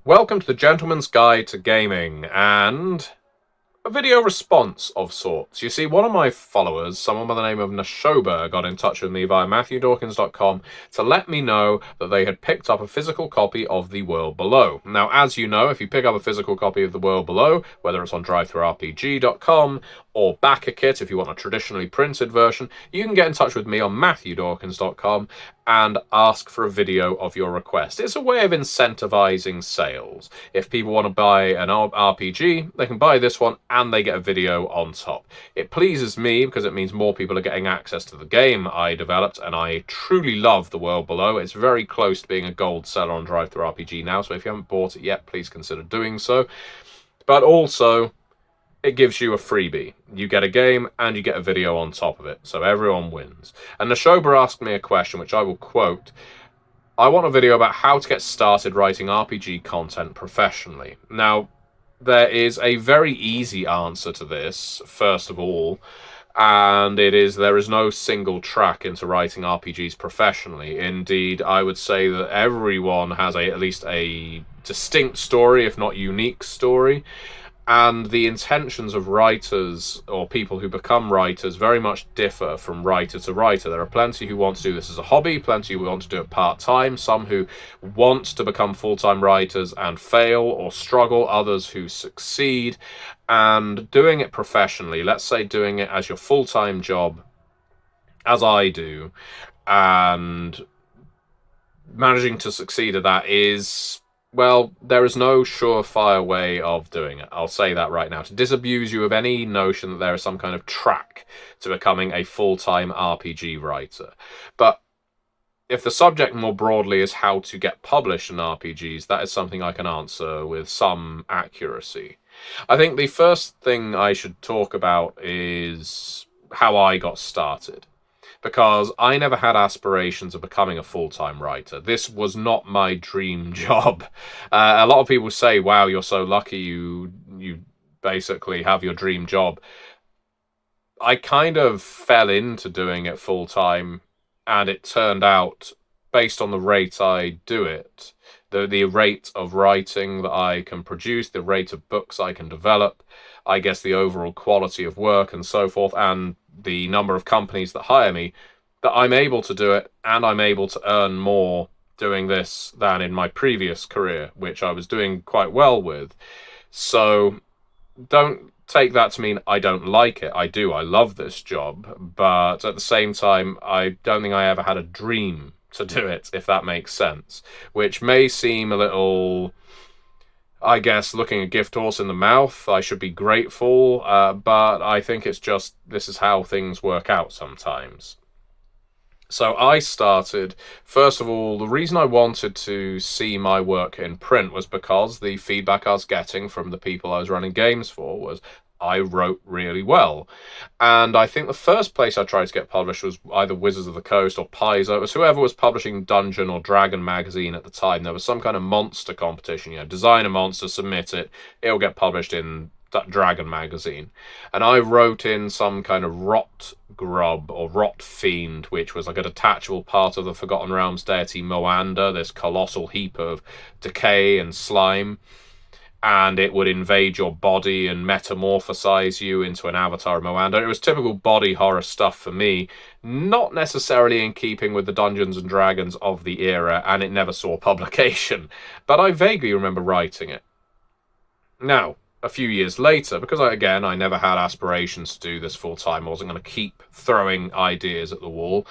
Welcome to the Gentleman's Guide to Gaming, and a video response of sorts. You see, one of my followers, someone by the name of Nashoba, got in touch with me via MatthewDawkins.com to let me know that they had picked up a physical copy of The World Below. Now, as you know, if you pick up a physical copy of The World Below, whether it's on DriveThruRPG.com or BackerKit if you want a traditionally printed version, you can get in touch with me on MatthewDawkins.com and ask for a video of your request. It's a way of incentivizing sales. If people want to buy an RPG, they can buy this one and they get a video on top. It pleases me because it means more people are getting access to the game I developed, and I truly love The World Below. It's very close to being a gold seller on DriveThruRPG now, so if you haven't bought it yet, please consider doing so. But also, it gives you a freebie. You get a game and you get a video on top of it, so everyone wins. And Nashoba asked me a question, which I will quote. I want a video about how to get started writing RPG content professionally. Now, there is a very easy answer to this, first of all, and it is there is no single track into writing RPGs professionally. Indeed, I would say that everyone has at least a distinct story, if not unique story. And the intentions of writers or people who become writers very much differ from writer to writer. There are plenty who want to do this as a hobby, plenty who want to do it part-time, some who want to become full-time writers and fail or struggle, others who succeed. And doing it professionally, let's say doing it as your full-time job, as I do, and managing to succeed at that is... well, there is no surefire way of doing it. I'll say that right now, to disabuse you of any notion that there is some kind of track to becoming a full-time RPG writer. But if the subject more broadly is how to get published in RPGs, that is something I can answer with some accuracy. I think the first thing I should talk about is how I got started, because I never had aspirations of becoming a full-time writer. This was not my dream job. A lot of people say, wow, you're so lucky you basically have your dream job. I kind of fell into doing it full-time, and it turned out, based on the rate I do it, the rate of writing that I can produce, the rate of books I can develop, I guess the overall quality of work and so forth, and the number of companies that hire me, that I'm able to do it, and I'm able to earn more doing this than in my previous career, which I was doing quite well with. So don't take that to mean I don't like it. I do. I love this job. But at the same time, I don't think I ever had a dream to do it, if that makes sense. Which may seem a little... I guess looking a gift horse in the mouth. I should be grateful, but I think it's just this is how things work out sometimes. So I started, first of all, the reason I wanted to see my work in print was because the feedback I was getting from the people I was running games for was I wrote really well. And I think the first place I tried to get published was either Wizards of the Coast or Paizo. It was whoever was publishing Dungeon or Dragon magazine at the time. There was some kind of monster competition, design a monster, submit it, it'll get published in that Dragon magazine. And I wrote in some kind of rot grub or rot fiend, which was like a detachable part of the Forgotten Realms deity Moanda, this colossal heap of decay and slime. And it would invade your body and metamorphosize you into an avatar of Moanda. It was typical body horror stuff for me, not necessarily in keeping with the Dungeons and Dragons of the era, and it never saw publication. But I vaguely remember writing it. Now, a few years later, because I never had aspirations to do this full-time, I wasn't going to keep throwing ideas at the wall.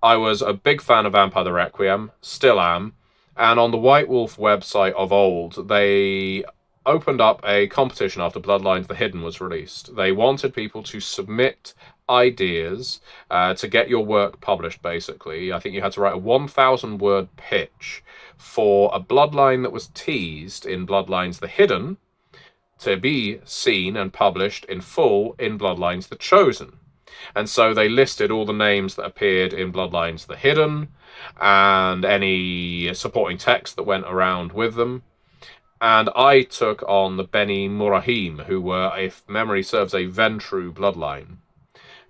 I was a big fan of Vampire the Requiem, still am. And on the White Wolf website of old, they opened up a competition after Bloodlines the Hidden was released. They wanted people to submit ideas to get your work published, basically. I think you had to write a 1,000-word pitch for a bloodline that was teased in Bloodlines the Hidden to be seen and published in full in Bloodlines the Chosen. And so they listed all the names that appeared in Bloodlines the Hidden and any supporting text that went around with them. And I took on the Beni Murahim, who were, if memory serves, a Ventru bloodline.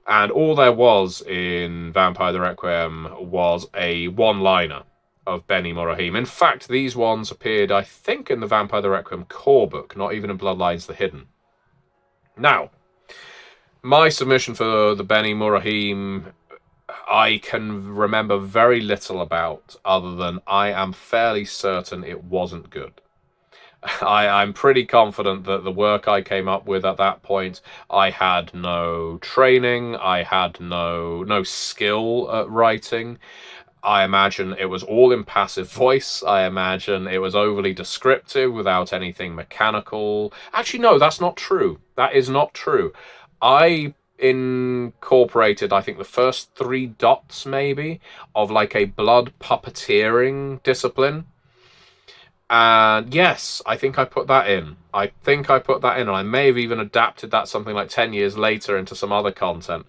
And all there was in Vampire the Requiem was a one-liner. of Beni Morahim. In fact, these ones appeared, I think, in the Vampire the Requiem core book, not even in Bloodlines the Hidden. Now, my submission for the Beni Morahim, I can remember very little about, other than I am fairly certain it wasn't good. I'm pretty confident that the work I came up with at that point, I had no training, I had no skill at writing. I imagine it was all in passive voice. I imagine it was overly descriptive without anything mechanical. Actually, no, that's not true. That is not true. I incorporated, I think, the first 3 dots, maybe, of like a blood puppeteering discipline. And yes, I think I put that in. And I may have even adapted that something like 10 years later into some other content.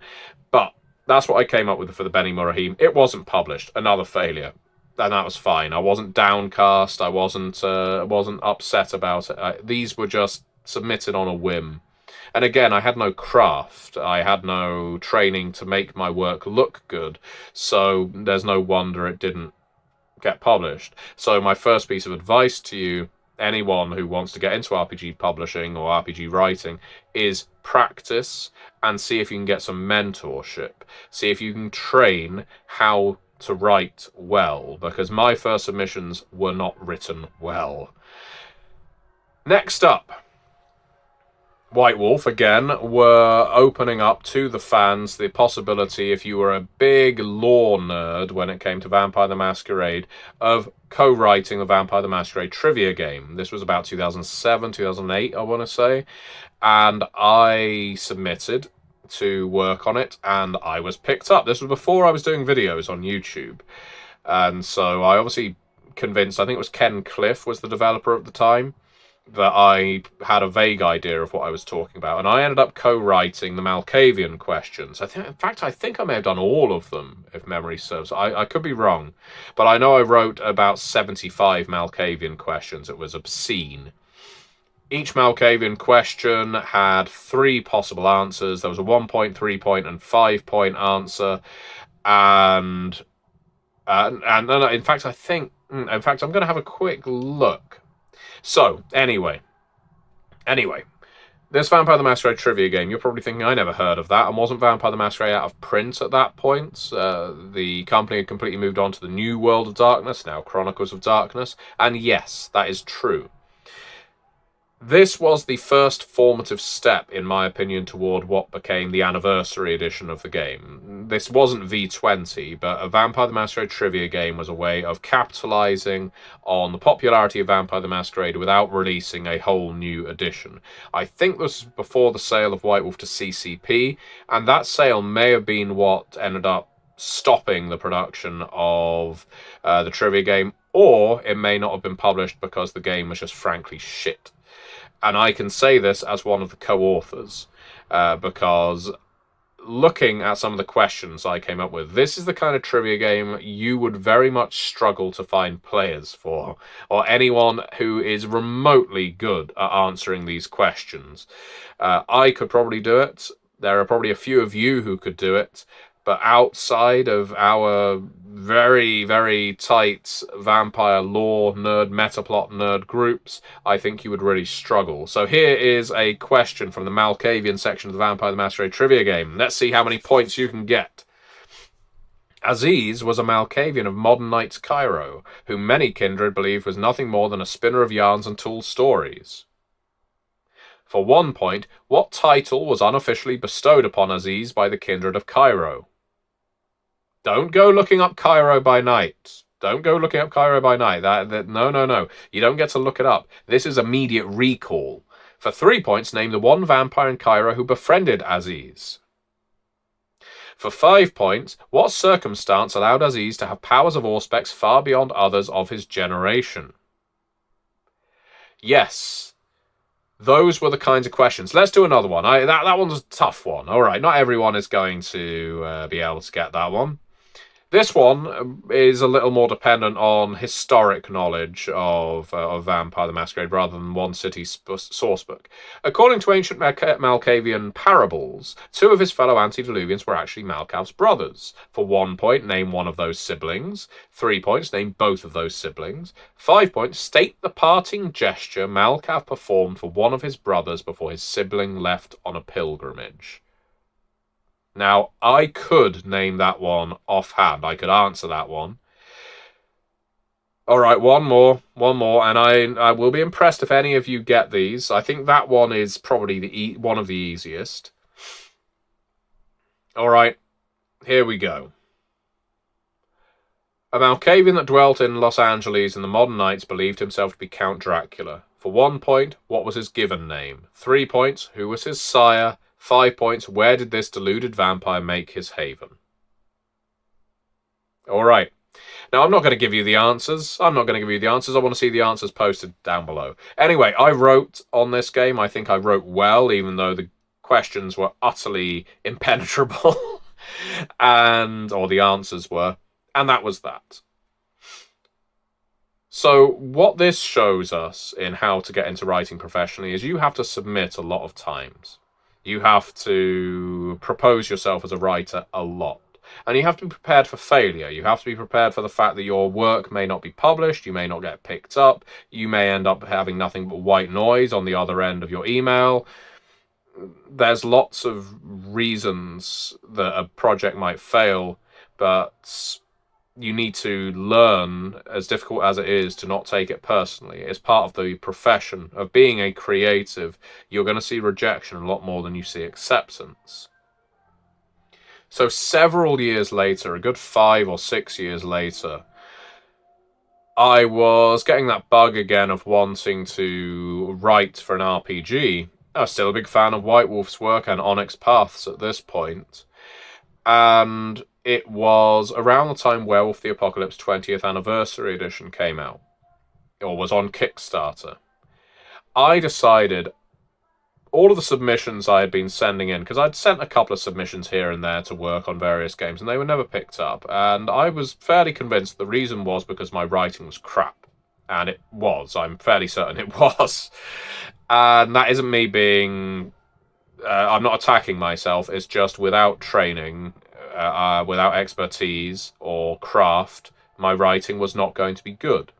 But that's what I came up with for the Beni Morahim. It wasn't published. Another failure. And that was fine. I wasn't downcast. I wasn't upset about it. These were just submitted on a whim. And again, I had no craft. I had no training to make my work look good. So there's no wonder it didn't get published. So my first piece of advice to you, anyone who wants to get into RPG publishing or RPG writing, is practice and see if you can get some mentorship. See if you can train how to write well, because my first submissions were not written well. Next up, White Wolf, again, were opening up to the fans the possibility, if you were a big lore nerd when it came to Vampire the Masquerade, of co-writing the Vampire the Masquerade trivia game. This was about 2007, 2008, I want to say. And I submitted to work on it, and I was picked up. This was before I was doing videos on YouTube. And so I obviously convinced, I think it was Ken Cliff was the developer at the time, that I had a vague idea of what I was talking about, and I ended up co-writing the Malkavian questions. I think I may have done all of them, if memory serves. I could be wrong, but I know I wrote about 75 Malkavian questions. It was obscene. Each Malkavian question had 3 possible answers. There was a 1-point, 3-point, and 5-point answer, and in fact, I'm going to have a quick look. So, anyway, this Vampire the Masquerade trivia game, you're probably thinking, I never heard of that, and wasn't Vampire the Masquerade out of print at that point? The company had completely moved on to the new World of Darkness, now Chronicles of Darkness, and yes, that is true. This was the first formative step, in my opinion, toward what became the anniversary edition of the game. This wasn't V20, but a Vampire the Masquerade trivia game was a way of capitalizing on the popularity of Vampire the Masquerade without releasing a whole new edition. I think this was before the sale of White Wolf to CCP, and that sale may have been what ended up stopping the production of the trivia game, or it may not have been published because the game was just frankly shit. And I can say this as one of the co-authors, because looking at some of the questions I came up with, this is the kind of trivia game you would very much struggle to find players for, or anyone who is remotely good at answering these questions. I could probably do it. There are probably a few of you who could do it, but outside of our very, very tight vampire lore nerd, metaplot nerd groups, I think you would really struggle. So here is a question from the Malkavian section of the Vampire the Masquerade trivia game. Let's see how many points you can get. Aziz was a Malkavian of modern Knights Cairo, whom many kindred believed was nothing more than a spinner of yarns and told stories. For 1 point, what title was unofficially bestowed upon Aziz by the kindred of Cairo? Don't go looking up Cairo by night. Don't go looking up Cairo by night. No. You don't get to look it up. This is immediate recall. For 3 points, name the one vampire in Cairo who befriended Aziz. For 5 points, what circumstance allowed Aziz to have powers of Auspex far beyond others of his generation? Yes. Those were the kinds of questions. Let's do another one. That one's a tough one. All right, not everyone is going to be able to get that one. This one is a little more dependent on historic knowledge of Vampire the Masquerade rather than one city sourcebook. According to ancient Malkavian parables, two of his fellow antediluvians were actually Malkav's brothers. For 1 point, name one of those siblings. 3 points, name both of those siblings. 5 points, state the parting gesture Malkav performed for one of his brothers before his sibling left on a pilgrimage. Now, I could name that one offhand. I could answer that one. All right, one more, and I will be impressed if any of you get these. I think that one is probably one of the easiest. All right, here we go. A Malkavian that dwelt in Los Angeles in the modern nights believed himself to be Count Dracula. For 1 point, what was his given name? 3 points, who was his sire? 5 points, where did this deluded vampire make his haven? All right. Now, I'm not going to give you the answers. I want to see the answers posted down below. Anyway, I wrote on this game. I think I wrote well, even though the questions were utterly impenetrable. Or the answers were. And that was that. So what this shows us in how to get into writing professionally is you have to submit a lot of times. You have to propose yourself as a writer a lot. And you have to be prepared for failure. You have to be prepared for the fact that your work may not be published, you may not get picked up, you may end up having nothing but white noise on the other end of your email. There's lots of reasons that a project might fail, but you need to learn, as difficult as it is, to not take it personally. It's part of the profession of being a creative. You're going to see rejection a lot more than you see acceptance. So several years later, a good 5 or 6 years later, I was getting that bug again of wanting to write for an RPG. I was still a big fan of White Wolf's work and Onyx Paths at this point. And it was around the time Werewolf the Apocalypse 20th Anniversary Edition came out, or was on Kickstarter. I decided all of the submissions I had been sending in, because I'd sent a couple of submissions here and there to work on various games, and they were never picked up, and I was fairly convinced the reason was because my writing was crap. And it was. I'm fairly certain it was. And that isn't me being... I'm not attacking myself, it's just without training... without expertise or craft, my writing was not going to be good.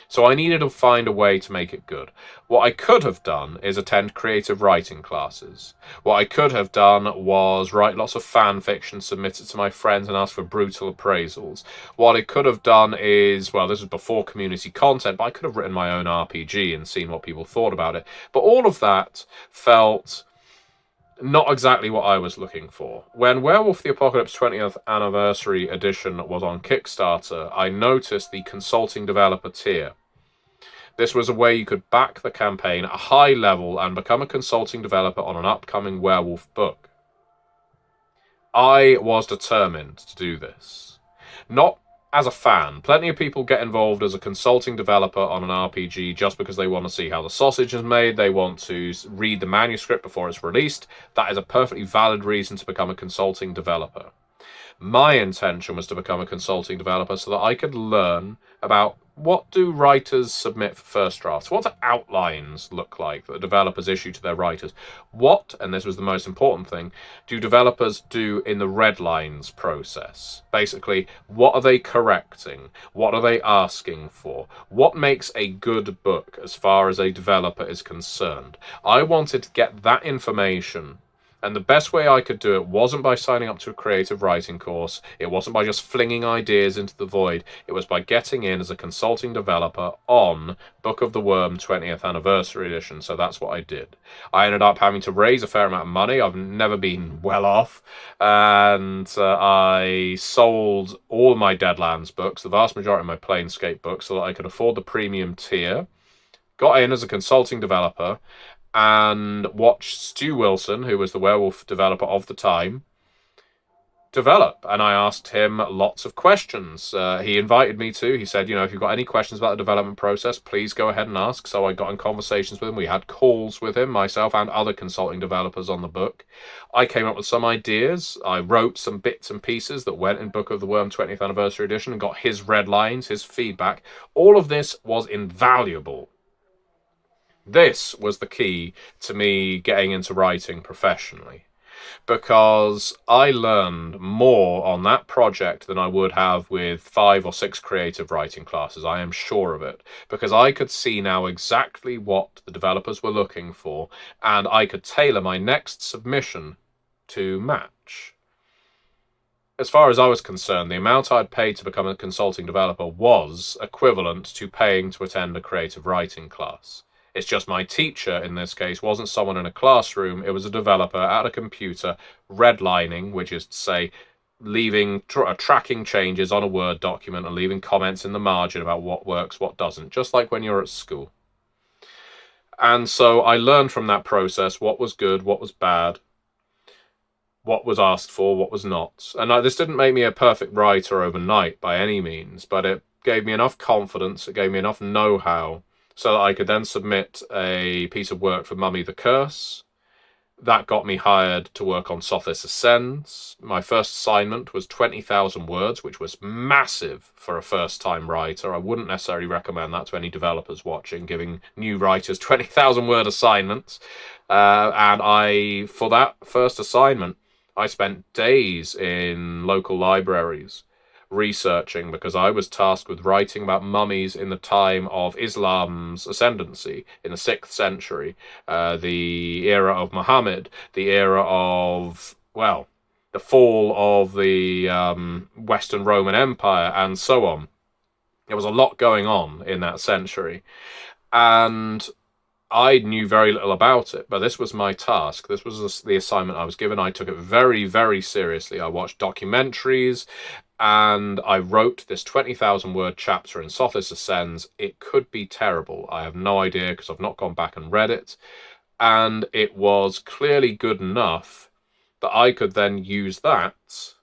So I needed to find a way to make it good. What I could have done is attend creative writing classes. What I could have done was write lots of fan fiction, submit it to my friends and ask for brutal appraisals. What I could have done is, well, this was before community content, but I could have written my own RPG and seen what people thought about it. But all of that felt... not exactly what I was looking for. When Werewolf the Apocalypse 20th Anniversary Edition was on Kickstarter, I noticed the consulting developer tier. This was a way you could back the campaign at a high level and become a consulting developer on an upcoming Werewolf book. I was determined to do this. Not as a fan. Plenty of people get involved as a consulting developer on an RPG just because they want to see how the sausage is made, they want to read the manuscript before it's released. That is a perfectly valid reason to become a consulting developer. My intention was to become a consulting developer so that I could learn about what do writers submit for first drafts? What do outlines look like that developers issue to their writers? What, and this was the most important thing, do developers do in the red lines process? Basically, what are they correcting? What are they asking for? What makes a good book as far as a developer is concerned? I wanted to get that information. And the best way I could do it wasn't by signing up to a creative writing course. It wasn't by just flinging ideas into the void. It was by getting in as a consulting developer on Book of the Worm 20th Anniversary Edition. So that's what I did. I ended up having to raise a fair amount of money. I've never been well off. And I sold all of my Deadlands books, the vast majority of my Planescape books, so that I could afford the premium tier. Got in as a consulting developer. And watched Stu Wilson, who was the Werewolf developer of the time, develop. And I asked him lots of questions. He invited me to. He said, if you've got any questions about the development process, please go ahead and ask. So I got in conversations with him. We had calls with him, myself and other consulting developers on the book. I came up with some ideas. I wrote some bits and pieces that went in Book of the Worm 20th Anniversary Edition and got his red lines, his feedback. All of this was invaluable. This was the key to me getting into writing professionally, because I learned more on that project than I would have with 5 or 6 creative writing classes. I am sure of it, because I could see now exactly what the developers were looking for, and I could tailor my next submission to match. As far as I was concerned, the amount I'd paid to become a consulting developer was equivalent to paying to attend a creative writing class. It's just my teacher, in this case, wasn't someone in a classroom. It was a developer at a computer, redlining, which is to say, leaving tracking changes on a Word document and leaving comments in the margin about what works, what doesn't, just like when you're at school. And so I learned from that process what was good, what was bad, what was asked for, what was not. And this didn't make me a perfect writer overnight by any means, but it gave me enough confidence, it gave me enough know-how, so that I could then submit a piece of work for Mummy the Curse. That got me hired to work on Sothis Ascends. My first assignment was 20,000 words, which was massive for a first-time writer. I wouldn't necessarily recommend that to any developers watching, giving new writers 20,000 word assignments. And for that first assignment, I spent days in local libraries researching, because I was tasked with writing about mummies in the time of Islam's ascendancy in the 6th century, the era of Muhammad, the era of, the fall of the Western Roman Empire, and so on. There was a lot going on in that century, and I knew very little about it, but this was my task. This was the assignment I was given. I took it very, very seriously. I watched documentaries, and I wrote this 20,000 word chapter in Sothis Ascends. It could be terrible. I have no idea, because I've not gone back and read it. And it was clearly good enough that I could then use that,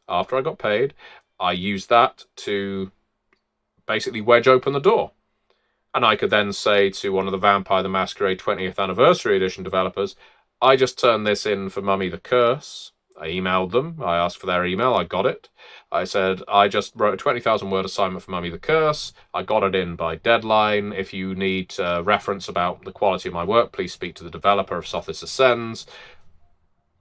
after I got paid, I used that to basically wedge open the door. And I could then say to one of the Vampire the Masquerade 20th Anniversary Edition developers, I just turned this in for Mummy the Curse. I emailed them. I asked for their email. I got it. I said, I just wrote a 20,000 word assignment for Mummy the Curse. I got it in by deadline. If you need reference about the quality of my work, please speak to the developer of Sothis Ascends.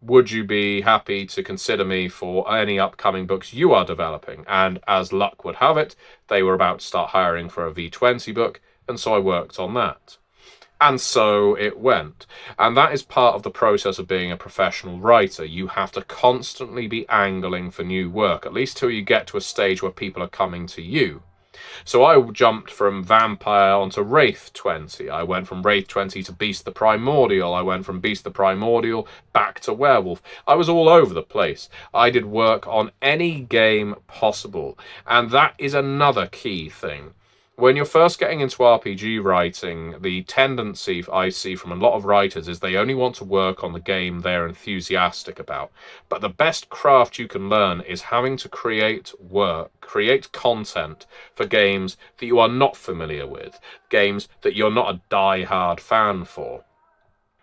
Would you be happy to consider me for any upcoming books you are developing? And as luck would have it, they were about to start hiring for a V20 book, and so I worked on that. And so it went. And that is part of the process of being a professional writer. You have to constantly be angling for new work, at least till you get to a stage where people are coming to you. So I jumped from Vampire onto Wraith 20. I went from Wraith 20 to Beast the Primordial. I went from Beast the Primordial back to Werewolf. I was all over the place. I did work on any game possible. And that is another key thing. When you're first getting into RPG writing, the tendency I see from a lot of writers is they only want to work on the game they're enthusiastic about. But the best craft you can learn is having to create content for games that you are not familiar with, games that you're not a die-hard fan for.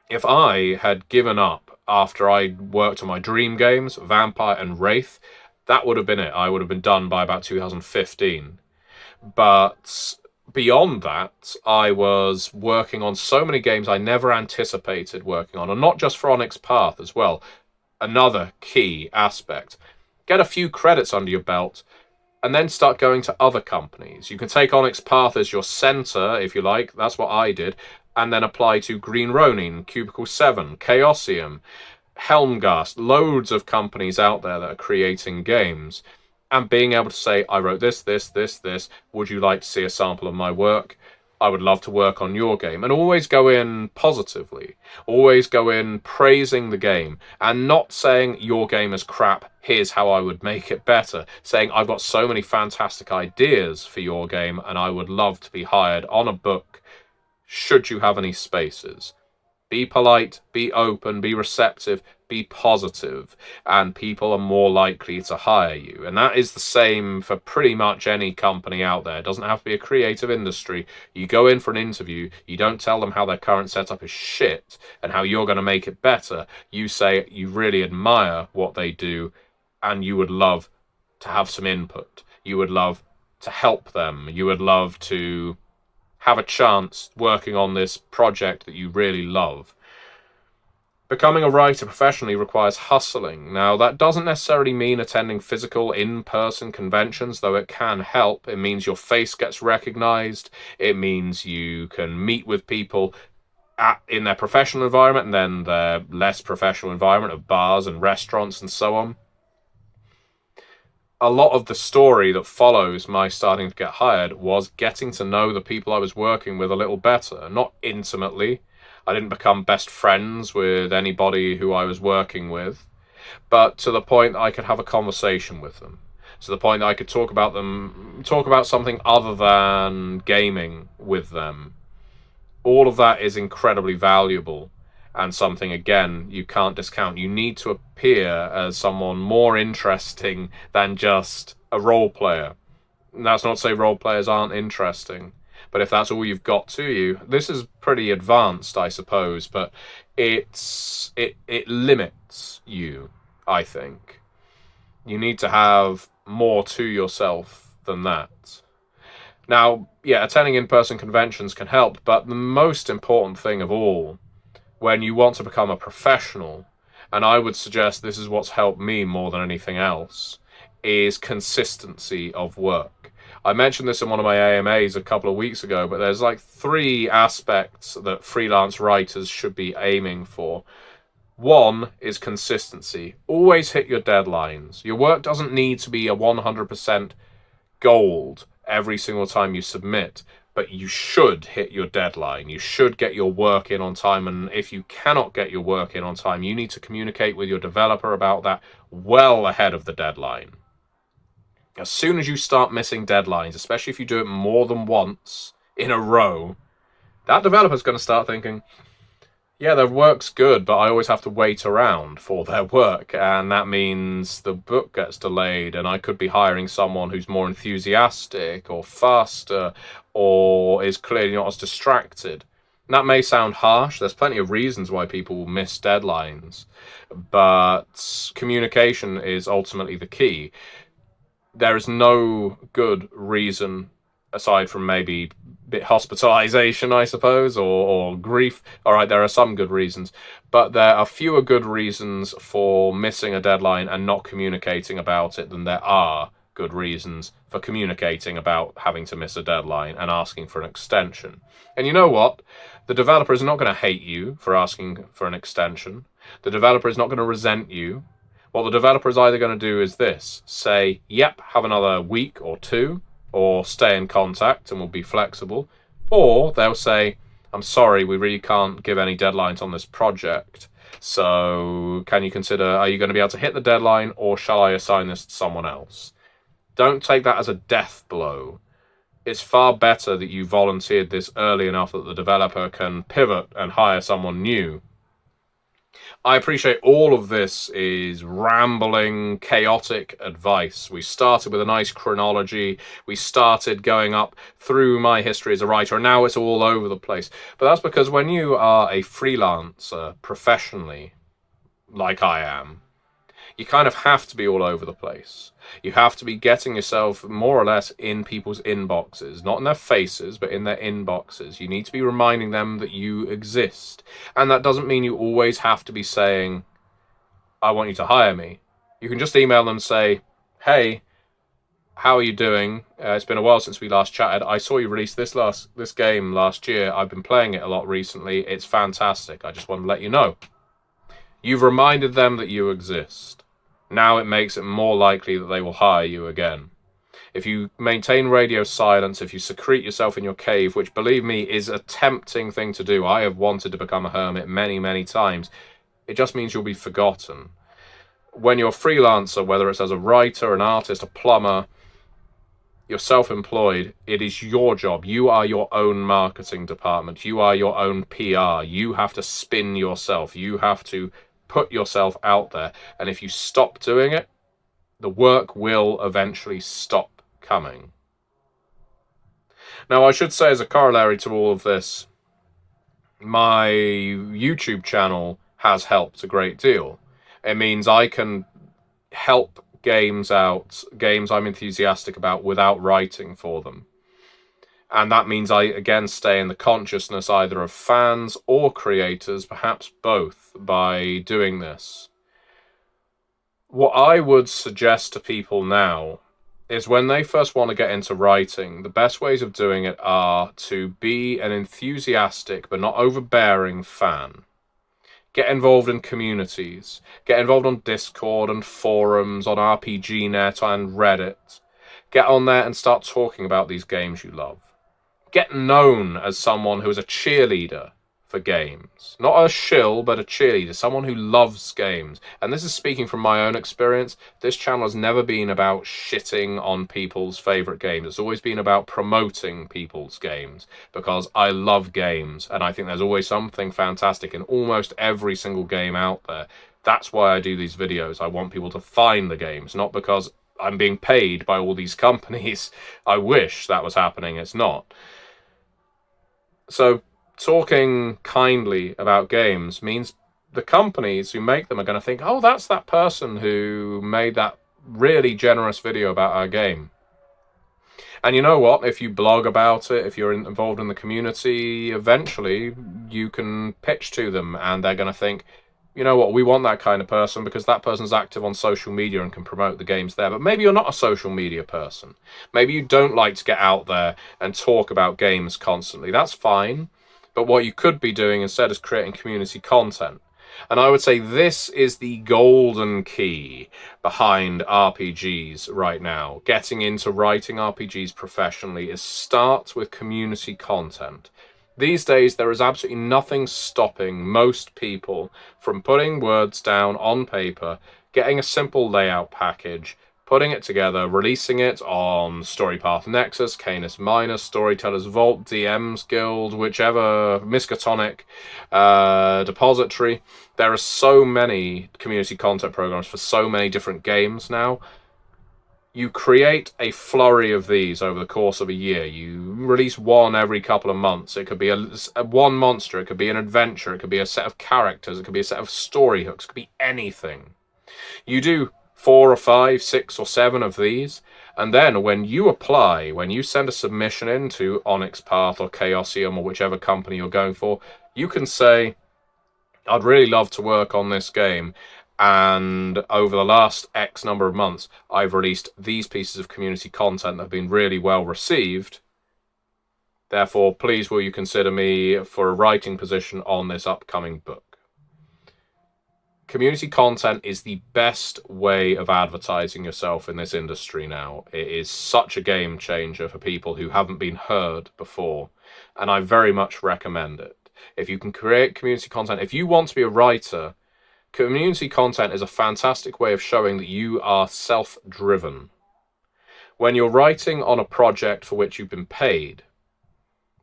If I had given up after I worked on my dream games, Vampire and Wraith, that would have been it. I would have been done by about 2015. But beyond that, I was working on so many games I never anticipated working on, and not just for Onyx Path as well. Another key aspect. Get a few credits under your belt, and then start going to other companies. You can take Onyx Path as your center, if you like. That's what I did. And then apply to Green Ronin, Cubicle 7, Chaosium, Helmgast, loads of companies out there that are creating games. And being able to say, I wrote this, would you like to see a sample of my work? I would love to work on your game. And always go in positively. Always go in praising the game. And not saying, your game is crap, here's how I would make it better. Saying, I've got so many fantastic ideas for your game, and I would love to be hired on a book, should you have any spaces. Be polite, be open, be receptive, be positive, and people are more likely to hire you. And that is the same for pretty much any company out there. It doesn't have to be a creative industry. You go in for an interview, you don't tell them how their current setup is shit and how you're going to make it better. You say you really admire what they do and you would love to have some input. You would love to help them. You would love to have a chance working on this project that you really love. Becoming a writer professionally requires hustling. Now, that doesn't necessarily mean attending physical in-person conventions, though it can help. It means your face gets recognized. It means you can meet with people in their professional environment and then their less professional environment of bars and restaurants and so on. A lot of the story that follows my starting to get hired was getting to know the people I was working with a little better. Not intimately. I didn't become best friends with anybody who I was working with, but to the point that I could have a conversation with them. To the point that I could talk about something other than gaming with them. All of that is incredibly valuable and something, again, you can't discount. You need to appear as someone more interesting than just a role player. And that's not to say role players aren't interesting, but if that's all you've got to you, this is pretty advanced, I suppose, but it limits you, I think. You need to have more to yourself than that. Now, yeah, attending in-person conventions can help, but the most important thing of all, when you want to become a professional, and I would suggest this is what's helped me more than anything else, is consistency of work. I mentioned this in one of my AMAs a couple of weeks ago, but there's like 3 aspects that freelance writers should be aiming for. One is consistency. Always hit your deadlines. Your work doesn't need to be a 100% gold every single time you submit, but you should hit your deadline. You should get your work in on time, and if you cannot get your work in on time, you need to communicate with your developer about that well ahead of the deadline. As soon as you start missing deadlines, especially if you do it more than once in a row, that developer's going to start thinking, yeah, their work's good, but I always have to wait around for their work, and that means the book gets delayed, and I could be hiring someone who's more enthusiastic or faster or is clearly not as distracted. And that may sound harsh. There's plenty of reasons why people miss deadlines, but communication is ultimately the key. There is no good reason, aside from maybe bit hospitalization, I suppose, or grief. All right, there are some good reasons, but there are fewer good reasons for missing a deadline and not communicating about it than there are good reasons for communicating about having to miss a deadline and asking for an extension. And you know what? The developer is not going to hate you for asking for an extension. The developer is not going to resent you. What the developer is either going to do is this: say, yep, have another week or 2, or stay in contact and we'll be flexible. Or they'll say, I'm sorry, we really can't give any deadlines on this project. So can you consider, are you going to be able to hit the deadline, or shall I assign this to someone else? Don't take that as a death blow. It's far better that you volunteered this early enough that the developer can pivot and hire someone new. I appreciate all of this is rambling, chaotic advice. We started with a nice chronology. We started going up through my history as a writer, and now it's all over the place. But that's because when you are a freelancer professionally, like I am, you kind of have to be all over the place. You have to be getting yourself more or less in people's inboxes, not in their faces, but in their inboxes. You need to be reminding them that you exist. And that doesn't mean you always have to be saying, I want you to hire me. You can just email them and say, hey, how are you doing? It's been a while since we last chatted. I saw you release this game last year. I've been playing it a lot recently. It's fantastic. I just want to let you know. You've reminded them that you exist. Now it makes it more likely that they will hire you again. If you maintain radio silence, if you secrete yourself in your cave, which, believe me, is a tempting thing to do. I have wanted to become a hermit many, many times. It just means you'll be forgotten. When you're a freelancer, whether it's as a writer, an artist, a plumber, you're self-employed, it is your job. You are your own marketing department. You are your own PR. You have to spin yourself. You have to put yourself out there. And if you stop doing it, the work will eventually stop coming. Now, I should say, as a corollary to all of this, my YouTube channel has helped a great deal. It means I can help games out, games I'm enthusiastic about, without writing for them. And that means I, again, stay in the consciousness either of fans or creators, perhaps both, by doing this. What I would suggest to people now is when they first want to get into writing, the best ways of doing it are to be an enthusiastic but not overbearing fan. Get involved in communities. Get involved on Discord and forums, on RPGNet and Reddit. Get on there and start talking about these games you love. Get known as someone who is a cheerleader for games. Not a shill, but a cheerleader. Someone who loves games. And this is speaking from my own experience. This channel has never been about shitting on people's favourite games. It's always been about promoting people's games. Because I love games. And I think there's always something fantastic in almost every single game out there. That's why I do these videos. I want people to find the games. Not because I'm being paid by all these companies. I wish that was happening. It's not. So talking kindly about games means the companies who make them are going to think, oh, that's that person who made that really generous video about our game. And you know what? If you blog about it, if you're involved in the community, eventually you can pitch to them and they're going to think, you know what, we want that kind of person because that person's active on social media and can promote the games there. But maybe you're not a social media person. Maybe you don't like to get out there and talk about games constantly. That's fine. But what you could be doing instead is creating community content. And I would say this is the golden key behind RPGs right now. Getting into writing RPGs professionally is start with community content. These days, there is absolutely nothing stopping most people from putting words down on paper, getting a simple layout package, putting it together, releasing it on Storypath Nexus, Canis Minus, Storytellers Vault, DM's Guild, whichever, Miskatonic depository. There are so many community content programs for so many different games now. You create a flurry of these over the course of a year. You release one every couple of months. It could be a one monster. It could be an adventure. It could be a set of characters. It could be a set of story hooks. It could be anything. You do 4 or 5, 6 or 7 of these, and then when you apply, when you send a submission into Onyx Path or Chaosium or whichever company you're going for, you can say, I'd really love to work on this game. And over the last X number of months, I've released these pieces of community content that have been really well received. Therefore, please will you consider me for a writing position on this upcoming book. Community content is the best way of advertising yourself in this industry now. It is such a game changer for people who haven't been heard before. And I very much recommend it. If you can create community content, if you want to be a writer, community content is a fantastic way of showing that you are self-driven. When you're writing on a project for which you've been paid,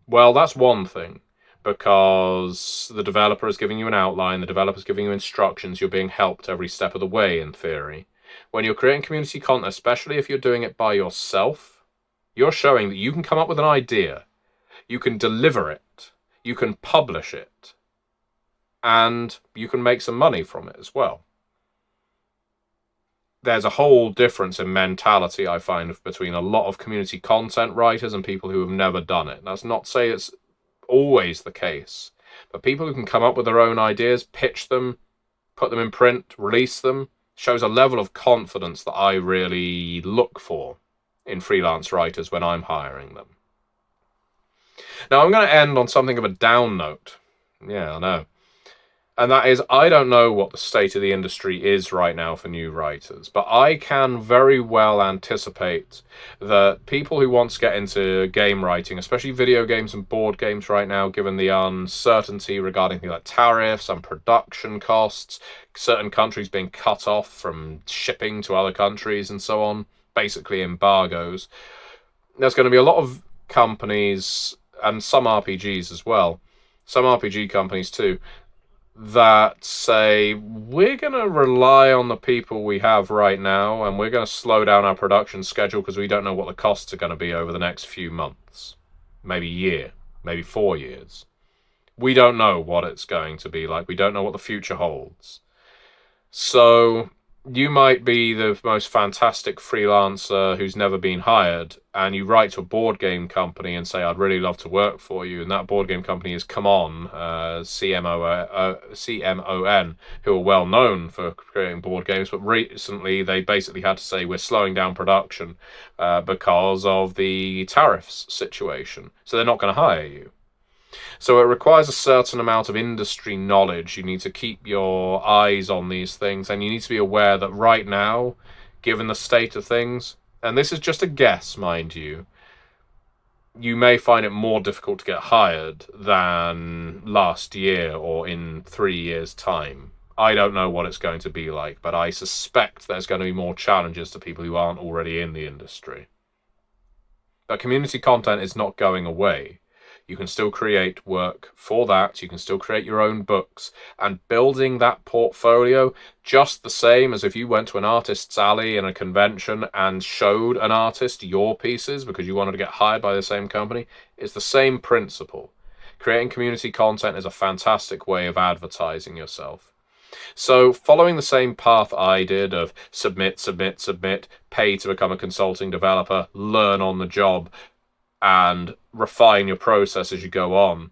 well, that's one thing, because the developer is giving you an outline, the developer is giving you instructions, you're being helped every step of the way, in theory. When you're creating community content, especially if you're doing it by yourself, you're showing that you can come up with an idea, you can deliver it, you can publish it, and you can make some money from it as well. There's a whole difference in mentality, I find, between a lot of community content writers and people who have never done it. That's not to say it's always the case, but people who can come up with their own ideas, pitch them, put them in print, release them, shows a level of confidence that I really look for in freelance writers when I'm hiring them. Now, I'm going to end on something of a down note. Yeah, I know. And that is, I don't know what the state of the industry is right now for new writers, but I can very well anticipate that people who want to get into game writing, especially video games and board games right now, given the uncertainty regarding things like tariffs and production costs, certain countries being cut off from shipping to other countries and so on, basically embargoes, there's going to be a lot of companies, and some RPGs as well, some RPG companies too, that say, we're going to rely on the people we have right now, and we're going to slow down our production schedule because we don't know what the costs are going to be over the next few months, maybe year, maybe 4 years. We don't know what it's going to be like. We don't know what the future holds. So you might be the most fantastic freelancer who's never been hired, and you write to a board game company and say, I'd really love to work for you, and that board game company is Come On, CMON, who are well known for creating board games, but recently they basically had to say, we're slowing down production because of the tariffs situation, so they're not going to hire you. So it requires a certain amount of industry knowledge. You need to keep your eyes on these things, and you need to be aware that right now, given the state of things, and this is just a guess, mind you, you may find it more difficult to get hired than last year or in 3 years' time. I don't know what it's going to be like, but I suspect there's going to be more challenges to people who aren't already in the industry. But community content is not going away. You can still create work for that. You can still create your own books, and building that portfolio, just the same as if you went to an artist's alley in a convention and showed an artist your pieces because you wanted to get hired by the same company, it's the same principle. Creating community content is a fantastic way of advertising yourself. So following the same path I did of submit, pay to become a consulting developer, learn on the job, and refine your process as you go on,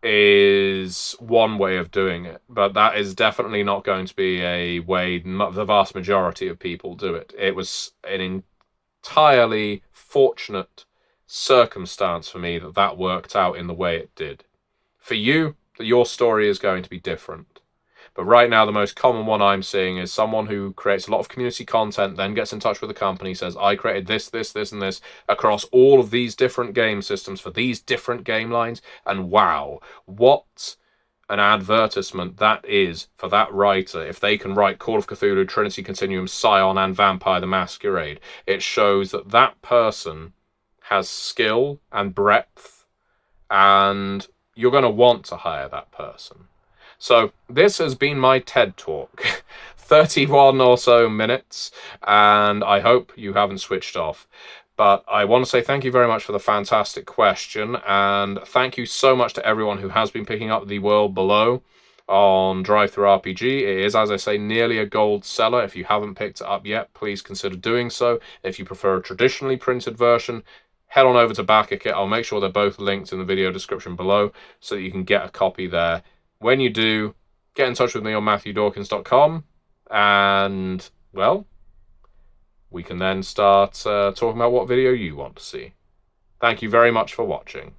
is one way of doing it. But that is definitely not going to be a way the vast majority of people do it. It was an entirely fortunate circumstance for me that that worked out in the way it did. For you, your story is going to be different. But right now, the most common one I'm seeing is someone who creates a lot of community content, then gets in touch with the company, says, I created this, and this across all of these different game systems for these different game lines. And wow, what an advertisement that is for that writer. If they can write Call of Cthulhu, Trinity Continuum, Scion, and Vampire the Masquerade, it shows that that person has skill and breadth, and you're going to want to hire that person. So this has been my TED Talk, 31 or so minutes, and I hope you haven't switched off. But I want to say thank you very much for the fantastic question, and thank you so much to everyone who has been picking up The World Below on DriveThruRPG. It is, as I say, nearly a gold seller. If you haven't picked it up yet, please consider doing so. If you prefer a traditionally printed version, head on over to BackaKit. I'll make sure they're both linked in the video description below so that you can get a copy there. When you do, get in touch with me on MatthewDawkins.com, and, well, we can then start talking about what video you want to see. Thank you very much for watching.